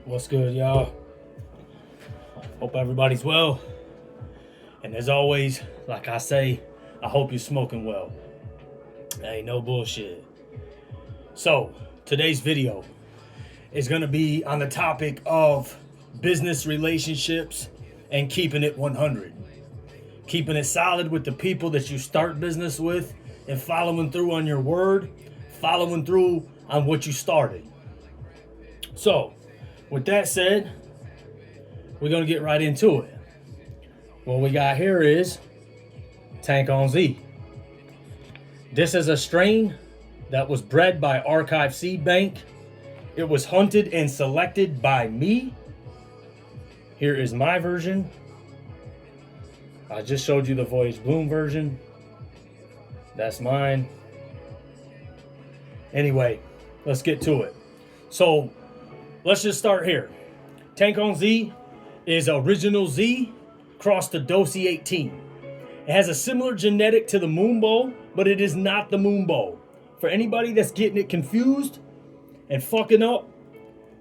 What's good, y'all? Hope everybody's well. And as always, like I say, I hope you're smoking well. Ain't no bullshit. So, today's video is going to be on the topic of business relationships and keeping it 100. Keeping it solid with the people that you start business with and following through on your word, following through on what you started. So, with that said, we're going to get right into it. What we got here is Tank on Z. This is a strain that was bred by Archive Seed Bank. It was hunted and selected by me. Here is my version. I just showed you the Voyage Bloom version. That's mine. Anyway, let's get to it. So, let's just start here. Tank on Z is Original Z crossed to Dosey 18. It has a similar genetic to the Moonbow, but it is not the Moonbow. For anybody that's getting it confused and fucking up,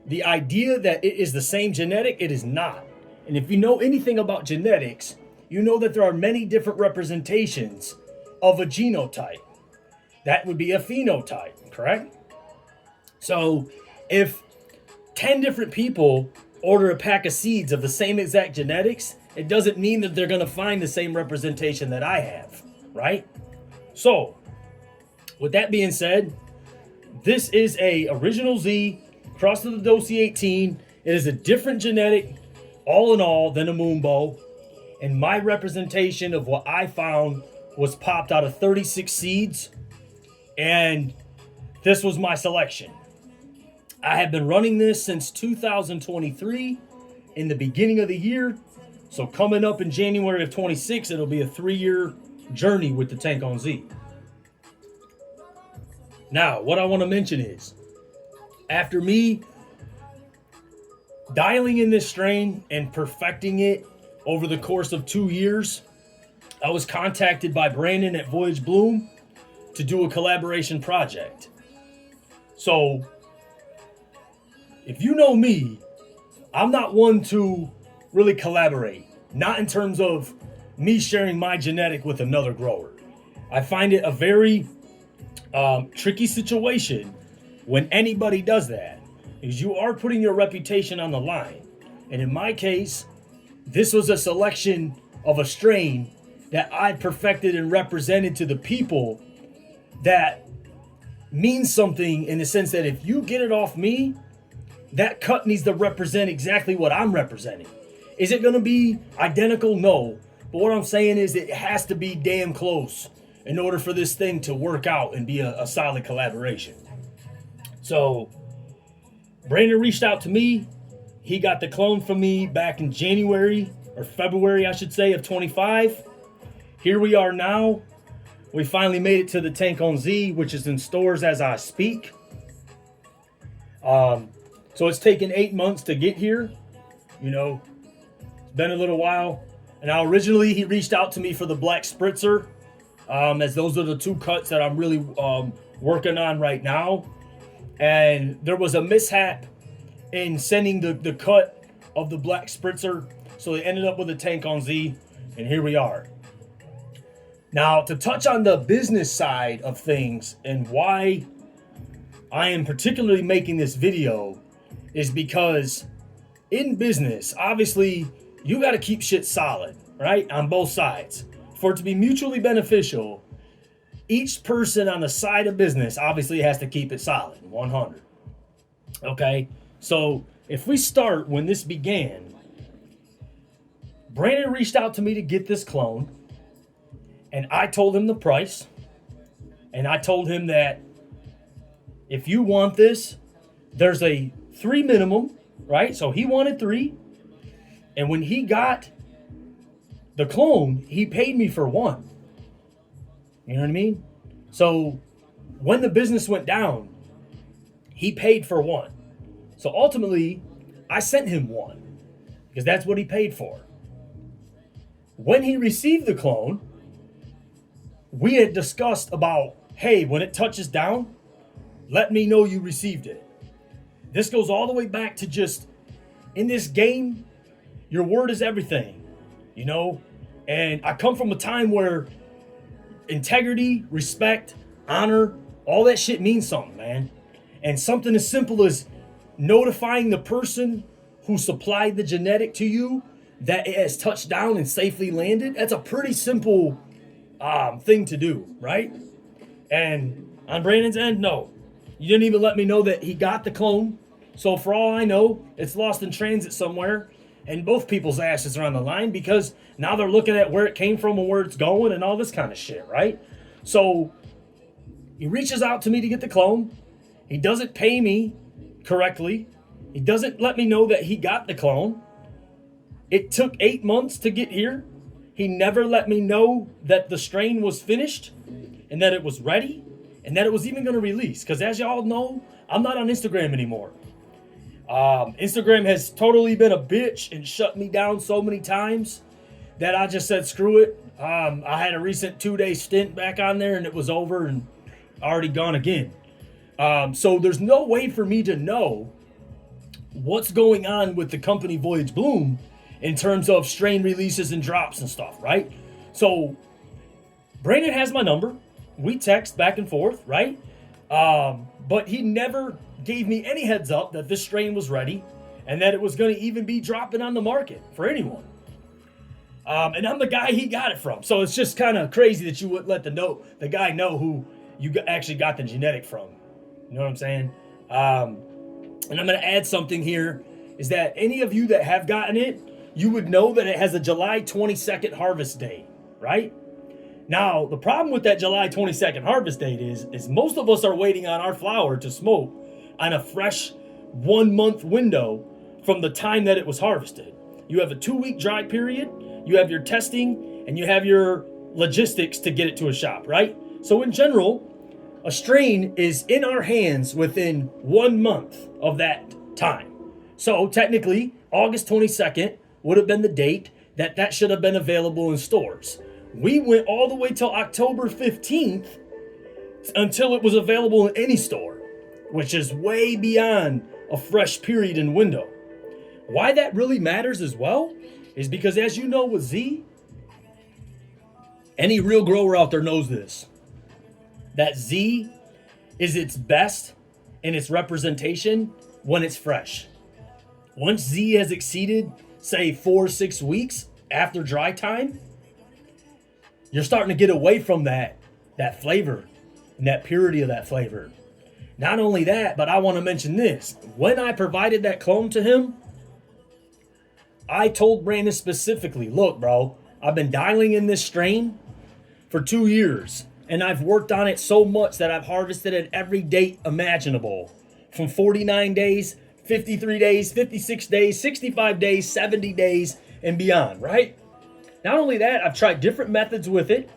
the idea that it is the same genetic, it is not. And if you know anything about genetics, you know that there are many different representations of a genotype. That would be a phenotype, correct? So if 10 different people order a pack of seeds of the same exact genetics, it doesn't mean that they're going to find the same representation that I have, right? So, with that being said, this is a Original Z crossed to the Dosey 18. It is a different genetic, all in all, than a Moonbow. And my representation of what I found was popped out of 36 seeds. And this was my selection. I have been running this since 2023 in the beginning of the year. So coming up in January of 26, it'll be a 3-year journey with the Tank on Z. Now, what I want to mention is, after me dialing in this strain and perfecting it over the course of 2 years, I was contacted by Brandon at Voyage Bloom to do a collaboration project. So, if you know me, I'm not one to really collaborate. Not in terms of me sharing my genetic with another grower. I find it a very tricky situation when anybody does that, because you are putting your reputation on the line. And in my case, this was a selection of a strain that I perfected and represented to the people that means something, in the sense that if you get it off me, that cut needs to represent exactly what I'm representing. Is it going to be identical? No. But what I'm saying is it has to be damn close in order for this thing to work out and be a solid collaboration. So, Brandon reached out to me. He got the clone from me back in January, or February, I should say, of 25. Here we are now. We finally made it to the Tank on Z, which is in stores as I speak. So it's taken 8 months to get here. You know, it's been a little while. And now originally he reached out to me for the Black Spritzer, as those are the two cuts that I'm really working on right now. And there was a mishap in sending the cut of the Black Spritzer, so they ended up with a Tank on Z, and here we are. Now, to touch on the business side of things and why I am particularly making this video is because in business, obviously, you got to keep shit solid, right? On both sides. For it to be mutually beneficial, each person on the side of business obviously has to keep it solid, 100. Okay? So, if we start when this began, Brandon reached out to me to get this clone, and I told him the price, and I told him that if you want this, there's a 3 minimum, right? So he wanted 3. And when he got the clone, he paid me for 1. You know what I mean? So when the business went down, he paid for 1. So ultimately, I sent him 1 because that's what he paid for. When he received the clone, we had discussed about, hey, when it touches down, let me know you received it. This goes all the way back to just in this game, your word is everything, you know? And I come from a time where integrity, respect, honor, all that shit means something, man. And something as simple as notifying the person who supplied the genetic to you that it has touched down and safely landed, that's a pretty simple thing to do, right? And on Brandon's end, no. You didn't even let me know that he got the clone. So for all I know, it's lost in transit somewhere. And both people's asses are on the line because now they're looking at where it came from and where it's going and all this kind of shit, right? So he reaches out to me to get the clone. He doesn't pay me correctly. He doesn't let me know that he got the clone. It took 8 months to get here. He never let me know that the strain was finished and that it was ready and that it was even going to release. Because as y'all know, I'm not on Instagram anymore. Instagram has totally been a bitch and shut me down so many times that I just said, screw it. I had a recent 2-day stint back on there and it was over and already gone again. So there's no way for me to know what's going on with the company Voyage Bloom in terms of strain releases and drops and stuff, right? So Brandon has my number. We text back and forth, right? But he never gave me any heads up that this strain was ready and that it was going to even be dropping on the market for anyone. And I'm the guy he got it from. So it's just kind of crazy that you wouldn't let the guy know who you actually got the genetic from. You know what I'm saying? And I'm going to add something here, is that any of you that have gotten it, you would know that it has a July 22nd harvest date, right? Now, the problem with that July 22nd harvest date is most of us are waiting on our flower to smoke on a fresh 1 month window from the time that it was harvested. You have a 2-week dry period, you have your testing, and you have your logistics to get it to a shop, right? So in general, a strain is in our hands within 1 month of that time. So technically, August 22nd would have been the date that should have been available in stores. We went all the way till October 15th until it was available in any store, which is way beyond a fresh period and window. Why that really matters as well is because, as you know with Z, any real grower out there knows this, that Z is its best in its representation when it's fresh. Once Z has exceeded, say, 4-6 weeks after dry time, you're starting to get away from that flavor and that purity of that flavor. Not only that, but I want to mention this. When I provided that clone to him, I told Brandon specifically, look, bro, I've been dialing in this strain for 2 years, and I've worked on it so much that I've harvested at every date imaginable. From 49 days, 53 days, 56 days, 65 days, 70 days, and beyond, right? Not only that, I've tried different methods with it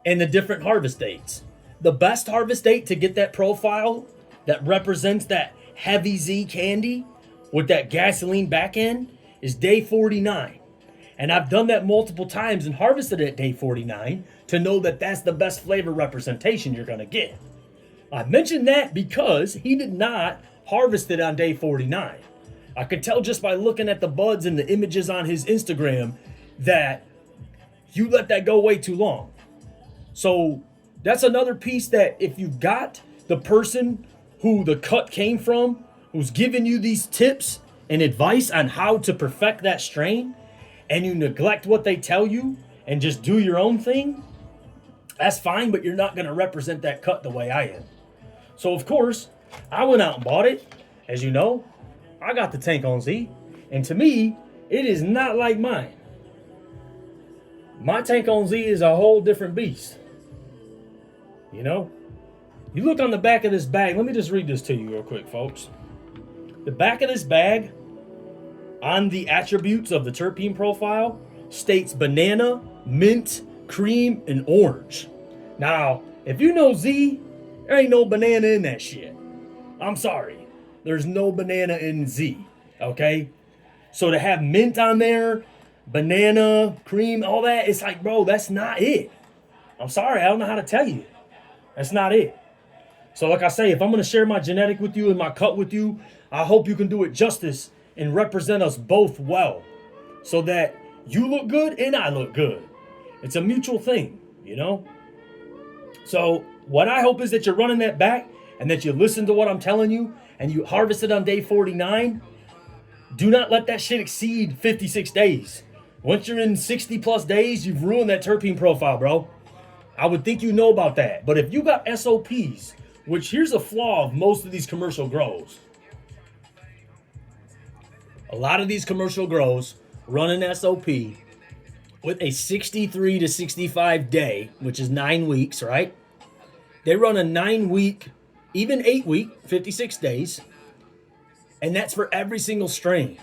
and the different harvest dates. The best harvest date to get that profile that represents that heavy Z candy with that gasoline back end is day 49. And I've done that multiple times and harvested at day 49 to know that that's the best flavor representation you're going to get. I mentioned that because he did not harvest it on day 49. I could tell just by looking at the buds and the images on his Instagram that you let that go way too long. So that's another piece that if you got the person who the cut came from, who's giving you these tips and advice on how to perfect that strain, and you neglect what they tell you and just do your own thing, that's fine, but you're not going to represent that cut the way I am. So of course, I went out and bought it. As you know, I got the Tank on Z, and to me, it is not like mine. My Tank on Z is a whole different beast. You know? You look on the back of this bag. Let me just read this to you real quick, folks. The back of this bag, on the attributes of the terpene profile, states banana, mint, cream, and orange. Now, if you know Z, there ain't no banana in that shit. I'm sorry. There's no banana in Z, okay? So to have mint on there, banana, cream, all that, it's like, bro, that's not it. I'm sorry, I don't know how to tell you. That's not it. So like I say, if I'm going to share my genetic with you and my cut with you, I hope you can do it justice and represent us both well so that you look good and I look good. It's a mutual thing, you know? So what I hope is that you're running that back and that you listen to what I'm telling you and you harvest it on day 49. Do not let that shit exceed 56 days. Once you're in 60 plus days, you've ruined that terpene profile, bro. I would think you know about that. But if you got SOPs, which here's a flaw of most of these commercial grows. A lot of these commercial grows run an SOP with a 63 to 65 day, which is 9 weeks, right? They run a 9 week, even 8 week, 56 days. And that's for every single strain.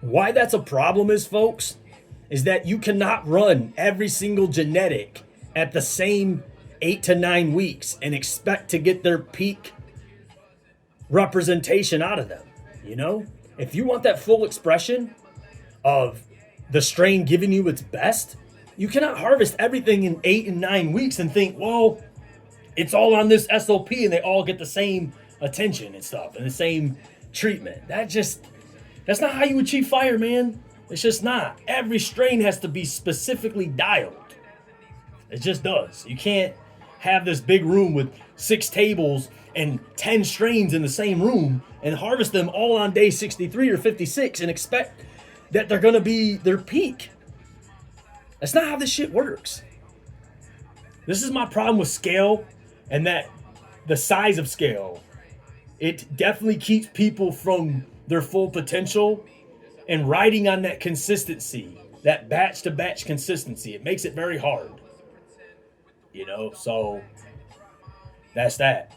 Why that's a problem is, folks, is that you cannot run every single genetic at the same 8 to 9 weeks and expect to get their peak representation out of them. You know, if you want that full expression of the strain giving you its best, you cannot harvest everything in 8 and 9 weeks and think, well, it's all on this SOP and they all get the same attention and stuff and the same treatment. That's not how you achieve fire, man. It's just not. Every strain has to be specifically dialed. It just does. You can't have this big room with 6 tables and 10 strains in the same room and harvest them all on day 63 or 56 and expect that they're going to be their peak. That's not how this shit works. This is my problem with scale, and that the size of scale, it definitely keeps people from their full potential and riding on that consistency, that batch to batch consistency. It makes it very hard. You know, so that's that.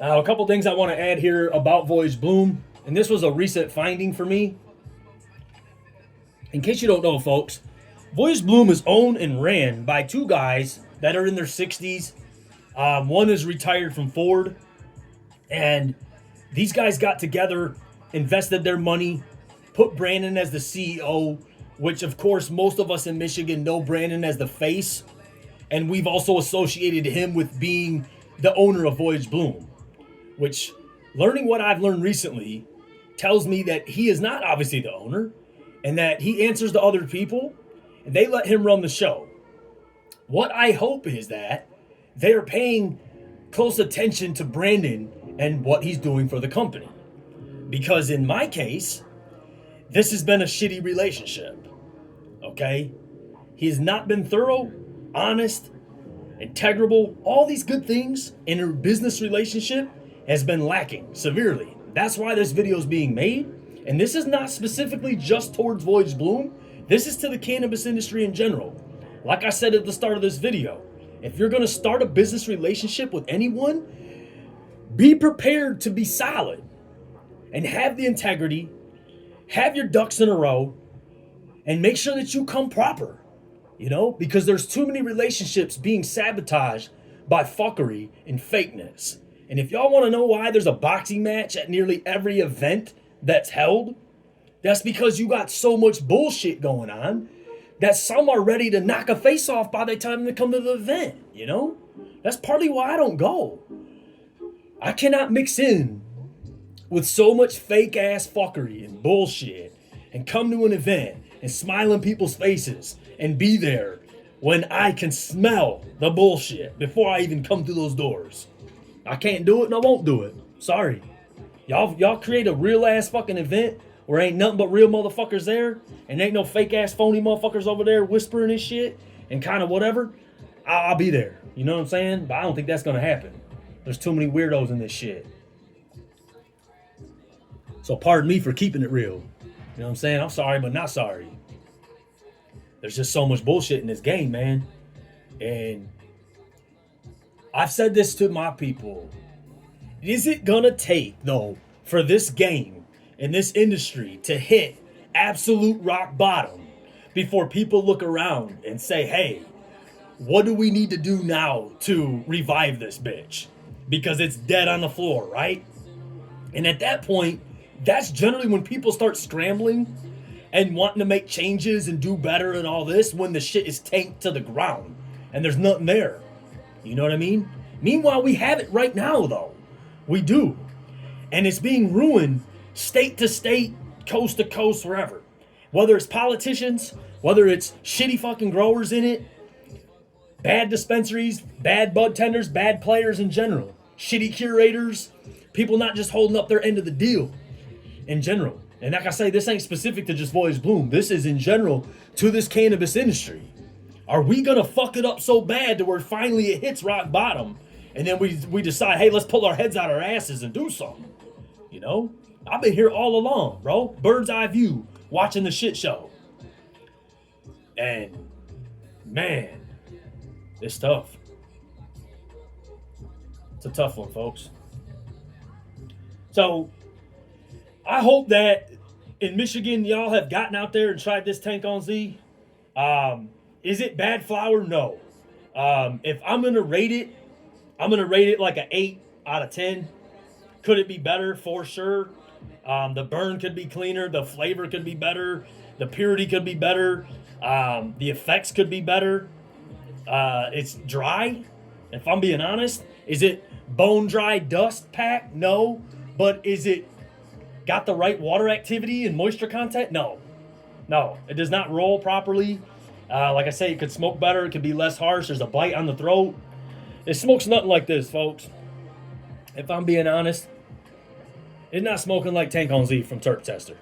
Now, a couple things I want to add here about Voyage Bloom, and this was a recent finding for me. In case you don't know, folks, Voyage Bloom is owned and ran by 2 guys that are in their 60s. One is retired from Ford, and these guys got together, invested their money, put Brandon as the CEO, which of course most of us in Michigan know Brandon as the face, and we've also associated him with being the owner of Voyage Bloom, which, learning what I've learned recently, tells me that he is not obviously the owner, and that he answers to other people, and they let him run the show. What I hope is that they are paying close attention to Brandon and what he's doing for the company. Because in my case, this has been a shitty relationship. Okay? He has not been thorough, honest, integrable. All these good things in a business relationship has been lacking severely. That's why this video is being made. And this is not specifically just towards Voyage Bloom. This is to the cannabis industry in general. Like I said at the start of this video, if you're going to start a business relationship with anyone, be prepared to be solid and have the integrity, have your ducks in a row, and make sure that you come proper, you know, because there's too many relationships being sabotaged by fuckery and fakeness. And if y'all want to know why there's a boxing match at nearly every event that's held, that's because you got so much bullshit going on that some are ready to knock a face off by the time they come to the event, you know? That's partly why I don't go. I cannot mix in with so much fake ass fuckery and bullshit and come to an event and smile in people's faces and be there when I can smell the bullshit before I even come through those doors. I can't do it and I won't do it. Sorry. Y'all create a real ass fucking event where ain't nothing but real motherfuckers there and ain't no fake ass phony motherfuckers over there whispering and shit and kind of whatever. I'll be there. You know what I'm saying? But I don't think that's gonna happen. There's too many weirdos in this shit. So pardon me for keeping it real. You know what I'm saying? I'm sorry, but not sorry. There's just so much bullshit in this game, man. And I've said this to my people. Is it gonna take, though, for this game and this industry to hit absolute rock bottom before people look around and say, hey, what do we need to do now to revive this bitch? Because it's dead on the floor, right? And at that point, that's generally when people start scrambling and wanting to make changes and do better and all this, when the shit is tanked to the ground and there's nothing there. You know what I mean? Meanwhile, we have it right now, though. We do. And it's being ruined state to state, coast to coast, wherever. Whether it's politicians, whether it's shitty fucking growers in it, bad dispensaries, bad bud tenders, bad players in general, shitty curators, people not just holding up their end of the deal in general. And like I say, this ain't specific to just Voyage Bloom. This is in general to this cannabis industry. Are we going to fuck it up so bad to where finally it hits rock bottom and then we decide, hey, let's pull our heads out our asses and do something? You know? I've been here all along, bro. Bird's eye view, watching the shit show. And, man, it's tough. It's a tough one, folks. So, I hope that in Michigan, y'all have gotten out there and tried this Tank on Z. Is it bad flower? No. If I'm going to rate it, I'm going to rate it like an 8 out of 10. Could it be better? For sure. The burn could be cleaner. The flavor could be better. The purity could be better. The effects could be better. It's dry. If I'm being honest. Is it bone dry dust pack? No. But is it got the right water activity and moisture content? No. No. It does not roll properly. Like I say, it could smoke better. It could be less harsh. There's a bite on the throat. It smokes nothing like this, folks. If I'm being honest. It's not smoking like Tank on Z from Terp Tester.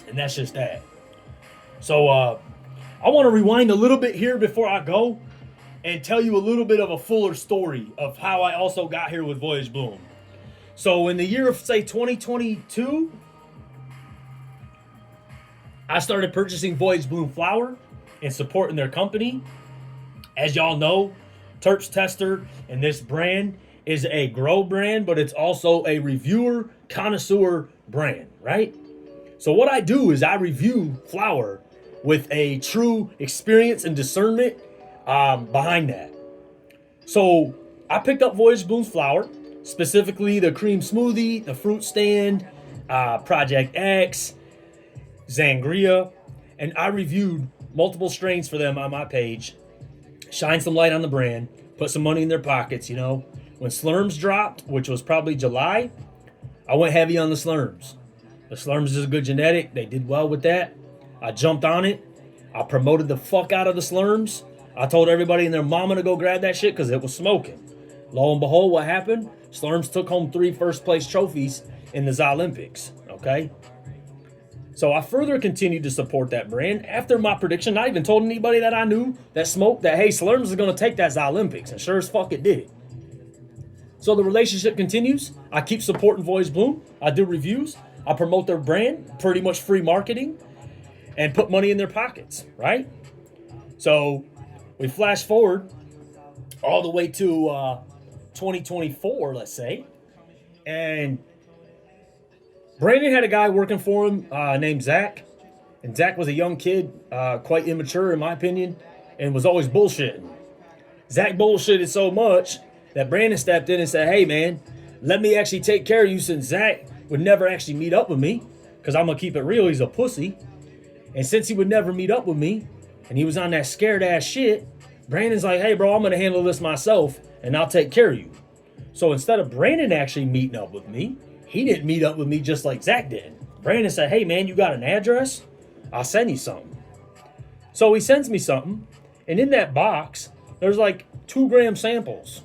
And that's just that. So, I want to rewind a little bit here before I go and tell you a little bit of a fuller story of how I also got here with Voyage Bloom. So, in the year of, say, 2022, I started purchasing Voyage Bloom flower and supporting their company. As y'all know, Terps Tester and this brand is a grow brand, but it's also a reviewer, connoisseur brand, right? So what I do is I review flower with a true experience and discernment behind that. So I picked up Voyage Bloom's flower, specifically the cream smoothie, the fruit stand, Project X, Zangria, and I reviewed multiple strains for them on my page, shine some light on the brand, put some money in their pockets, you know. When Slurms dropped, which was probably July, I went heavy on the Slurms. The Slurms is a good genetic. They did well with that. I jumped on it. I promoted the fuck out of the Slurms. I told everybody and their mama to go grab that shit because it was smoking. Lo and behold, what happened? Slurms took home 3 first-place trophies in the Olympics, okay? So I further continued to support that brand. After my prediction, I even told anybody that I knew that smoked that, hey, Slurms is going to take that Olympics, and sure as fuck it did. So the relationship continues. I keep supporting Voyage Bloom. I do reviews. I promote their brand, pretty much free marketing, and put money in their pockets, right? So we flash forward all the way to 2024, let's say. And Brandon had a guy working for him named Zach. And Zach was a young kid, quite immature in my opinion, and was always bullshitting. Zach bullshitted so much that Brandon stepped in and said, hey, man, let me actually take care of you since Zach would never actually meet up with me because I'm going to keep it real. He's a pussy. And since he would never meet up with me and he was on that scared ass shit, Brandon's like, hey, bro, I'm going to handle this myself and I'll take care of you. So instead of Brandon actually meeting up with me, he didn't meet up with me just like Zach did. Brandon said, hey, man, you got an address? I'll send you something. So he sends me something. And in that box, there's like 2 gram samples.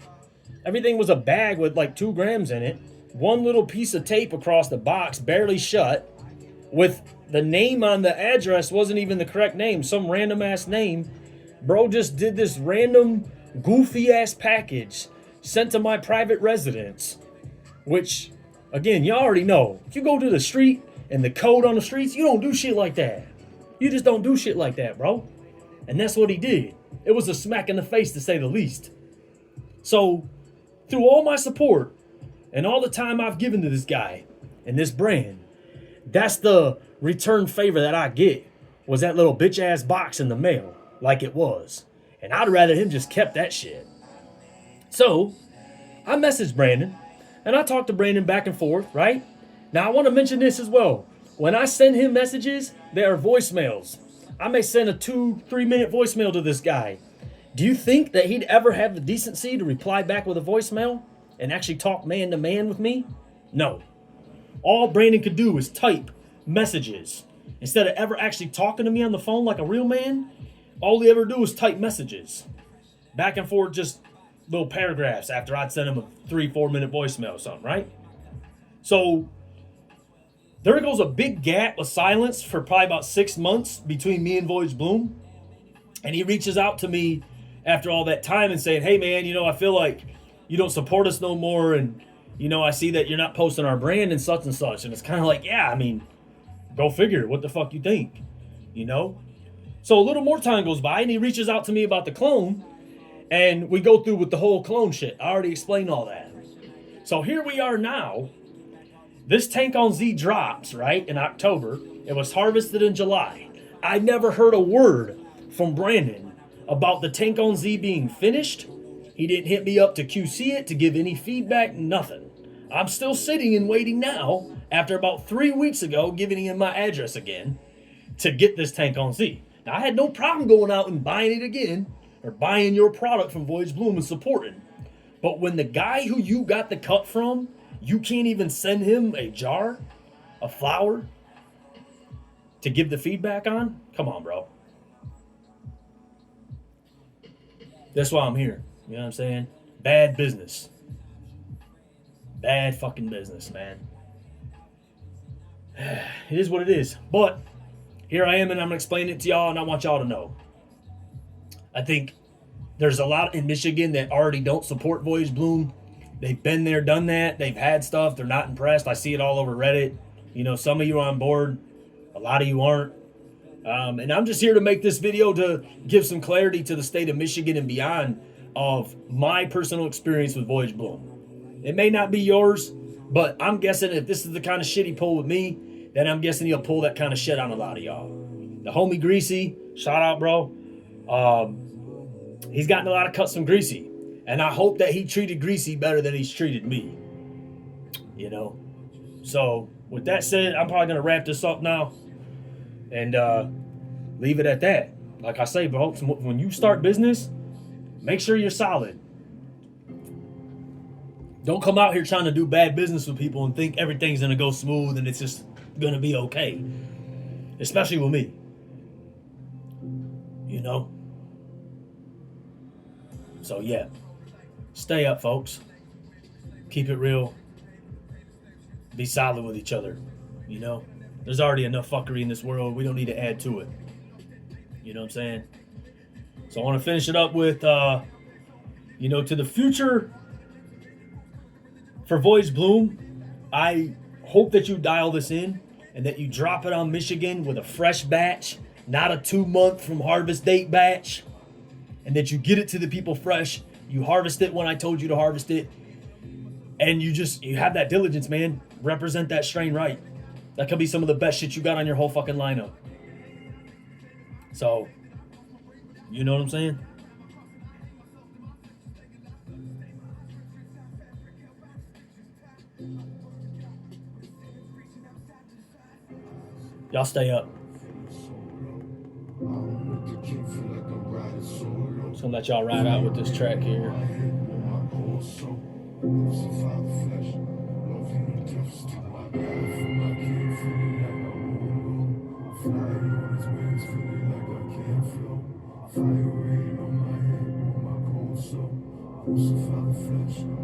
Everything was a bag with like 2 grams in it. One little piece of tape across the box, barely shut, with the name on the address wasn't even the correct name. Some random ass name. Bro just did this random goofy ass package sent to my private residence. Which, again, you already know. If you go to the street and the code on the streets, you don't do shit like that. You just don't do shit like that, bro. And that's what he did. It was a smack in the face to say the least. So, through all my support and all the time I've given to this guy and this brand, that's the return favor that I get, was that little bitch ass box in the mail, like it was. And I'd rather him just kept that shit. So, I messaged Brandon, and I talked to Brandon back and forth, right? Now, I want to mention this as well. When I send him messages, they are voicemails. I may send a 2-3 minute voicemail to this guy. Do you think that he'd ever have the decency to reply back with a voicemail and actually talk man to man with me? No. All Brandon could do is type messages. Instead of ever actually talking to me on the phone like a real man, all he ever do is type messages. Back and forth, just little paragraphs after I'd send him a 3-4 minute voicemail or something, right? So there goes a big gap of silence for probably about 6 months between me and Voyage Bloom. And he reaches out to me after all that time and saying, hey man, I feel like you don't support us no more. And, I see that you're not posting our brand and such and such. And it's kind of like, yeah, I mean, go figure. What the fuck you think? So a little more time goes by and he reaches out to me about the clone. And we go through with the whole clone shit. I already explained all that. So here we are now. This Tank on Z drops, right, in October. It was harvested in July. I never heard a word from Brandon about the Tank on Z being finished. He didn't hit me up to QC it, to give any feedback, nothing. I'm still sitting and waiting now, after about 3 weeks ago, giving him my address again, to get this Tank on Z. Now, I had no problem going out and buying it again, or buying your product from Voyage Bloom and supporting. But when the guy who you got the cut from, you can't even send him a jar of flour to give the feedback on? Come on, bro. That's why I'm here. You know what I'm saying? Bad business. Bad fucking business, man. It is what it is. But here I am, and I'm going to explain it to y'all, and I want y'all to know. I think there's a lot in Michigan that already don't support Voyage Bloom. They've been there, done that. They've had stuff. They're not impressed. I see it all over Reddit. Some of you are on board. A lot of you aren't. And I'm just here to make this video to give some clarity to the state of Michigan and beyond of my personal experience with Voyage Bloom. It may not be yours, but I'm guessing if this is the kind of shit he pulled with me, then I'm guessing he'll pull that kind of shit on a lot of y'all. The homie Greasy, shout out, bro. He's gotten a lot of cuts from Greasy. And I hope that he treated Greasy better than he's treated me. So, with that said, I'm probably going to wrap this up now. And leave it at that. Like I say, bro, when you start business, make sure you're solid. Don't come out here trying to do bad business with people and think everything's going to go smooth and it's just going to be okay. Especially with me. So, yeah. Stay up, folks. Keep it real. Be solid with each other. There's already enough fuckery in this world. We don't need to add to it. You know what I'm saying? So I want to finish it up with, to the future for Voyage Bloom. I hope that you dial this in and that you drop it on Michigan with a fresh batch, not a 2-month from harvest date batch, and that you get it to the people fresh. You harvest it when I told you to harvest it, and you have that diligence, man. Represent that strain right. That could be some of the best shit you got on your whole fucking lineup. So, you know what I'm saying? Y'all stay up. Just gonna let y'all ride out with this track here. Fire rain on my head, on my cold soul. Crucified the flesh.